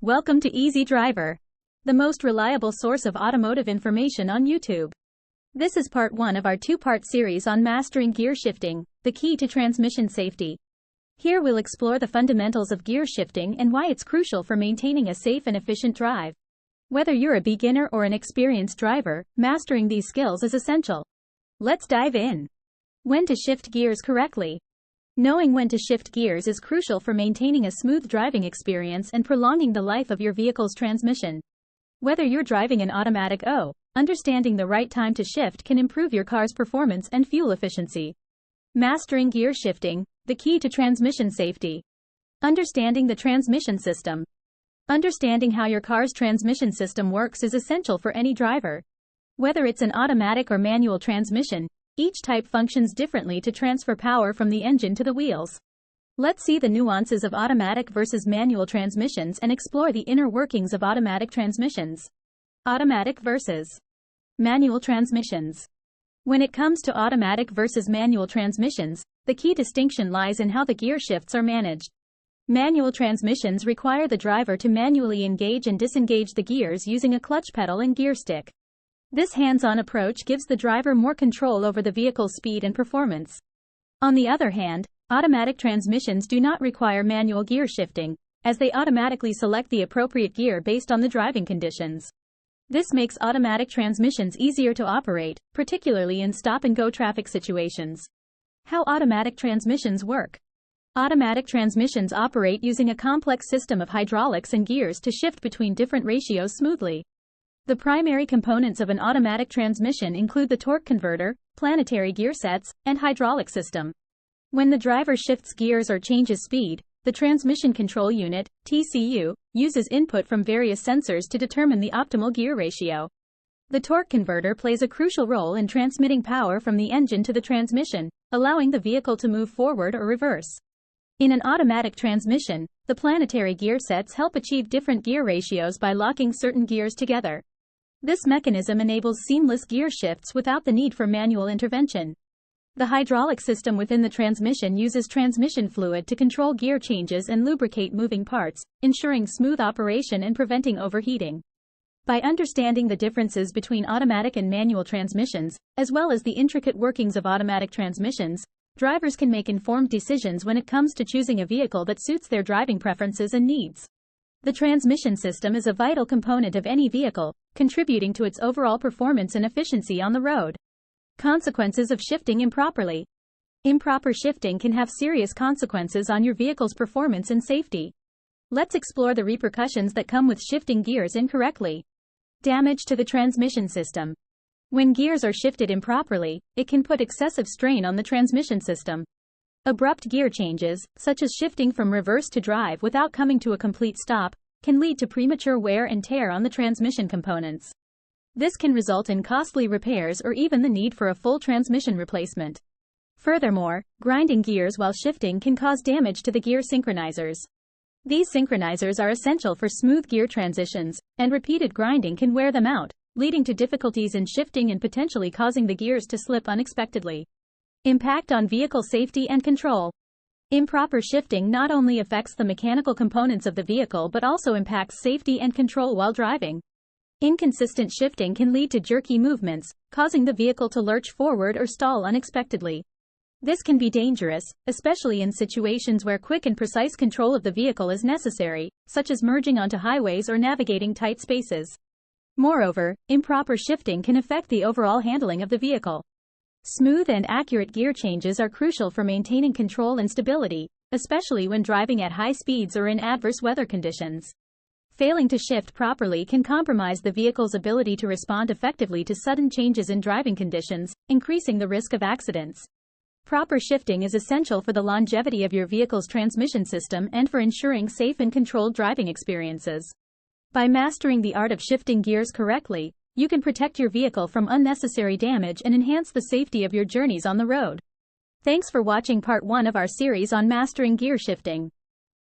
Welcome to Easy Driver, the most reliable source of automotive information on YouTube. This is part 1 of our 2-part series on mastering gear shifting, the key to transmission safety. Here we'll explore the fundamentals of gear shifting and why it's crucial for maintaining a safe and efficient drive. Whether you're a beginner or an experienced driver, mastering these skills is essential. Let's dive in. When to shift gears correctly. Knowing when to shift gears is crucial for maintaining a smooth driving experience and prolonging the life of your vehicle's transmission. Whether you're driving an automatic or understanding the right time to shift can improve your car's performance and fuel efficiency. Mastering gear shifting, the key to transmission safety. Understanding the transmission system. Understanding how your car's transmission system works is essential for any driver. Whether it's an automatic or manual transmission, each type functions differently to transfer power from the engine to the wheels. Let's see the nuances of automatic versus manual transmissions and explore the inner workings of automatic transmissions. Automatic versus manual transmissions. When it comes to automatic versus manual transmissions, the key distinction lies in how the gear shifts are managed. Manual transmissions require the driver to manually engage and disengage the gears using a clutch pedal and gear stick. This hands-on approach gives the driver more control over the vehicle's speed and performance. On the other hand, automatic transmissions do not require manual gear shifting, as they automatically select the appropriate gear based on the driving conditions. This makes automatic transmissions easier to operate, particularly in stop-and-go traffic situations. How automatic transmissions work. Automatic transmissions operate using a complex system of hydraulics and gears to shift between different ratios smoothly. The primary components of an automatic transmission include the torque converter, planetary gear sets, and hydraulic system. When the driver shifts gears or changes speed, the transmission control unit, TCU, uses input from various sensors to determine the optimal gear ratio. The torque converter plays a crucial role in transmitting power from the engine to the transmission, allowing the vehicle to move forward or reverse. In an automatic transmission, the planetary gear sets help achieve different gear ratios by locking certain gears together. This mechanism enables seamless gear shifts without the need for manual intervention. The hydraulic system within the transmission uses transmission fluid to control gear changes and lubricate moving parts, ensuring smooth operation and preventing overheating. By understanding the differences between automatic and manual transmissions, as well as the intricate workings of automatic transmissions, drivers can make informed decisions when it comes to choosing a vehicle that suits their driving preferences and needs. The transmission system is a vital component of any vehicle, contributing to its overall performance and efficiency on the road. Consequences of shifting improperly. Improper shifting can have serious consequences on your vehicle's performance and safety. Let's explore the repercussions that come with shifting gears incorrectly. Damage to the transmission system. When gears are shifted improperly, it can put excessive strain on the transmission system. Abrupt gear changes, such as shifting from reverse to drive without coming to a complete stop, can lead to premature wear and tear on the transmission components. This can result in costly repairs or even the need for a full transmission replacement. Furthermore, grinding gears while shifting can cause damage to the gear synchronizers. These synchronizers are essential for smooth gear transitions, and repeated grinding can wear them out, leading to difficulties in shifting and potentially causing the gears to slip unexpectedly. Impact on vehicle safety and control. Improper shifting not only affects the mechanical components of the vehicle but also impacts safety and control while driving. Inconsistent shifting can lead to jerky movements, causing the vehicle to lurch forward or stall unexpectedly. This can be dangerous, especially in situations where quick and precise control of the vehicle is necessary, such as merging onto highways or navigating tight spaces. Moreover, improper shifting can affect the overall handling of the vehicle. Smooth and accurate gear changes are crucial for maintaining control and stability, especially when driving at high speeds or in adverse weather conditions. Failing to shift properly can compromise the vehicle's ability to respond effectively to sudden changes in driving conditions, increasing the risk of accidents. Proper shifting is essential for the longevity of your vehicle's transmission system and for ensuring safe and controlled driving experiences. By mastering the art of shifting gears correctly, you can protect your vehicle from unnecessary damage and enhance the safety of your journeys on the road. Thanks for watching part 1 of our series on mastering gear shifting.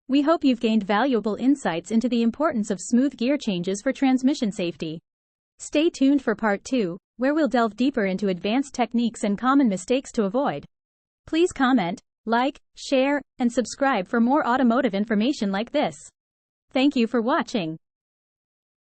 We hope you've gained valuable insights into the importance of smooth gear changes for transmission safety. Stay tuned for part 2, where we'll delve deeper into advanced techniques and common mistakes to avoid. Please comment, like, share, and subscribe for more automotive information like this. Thank you for watching.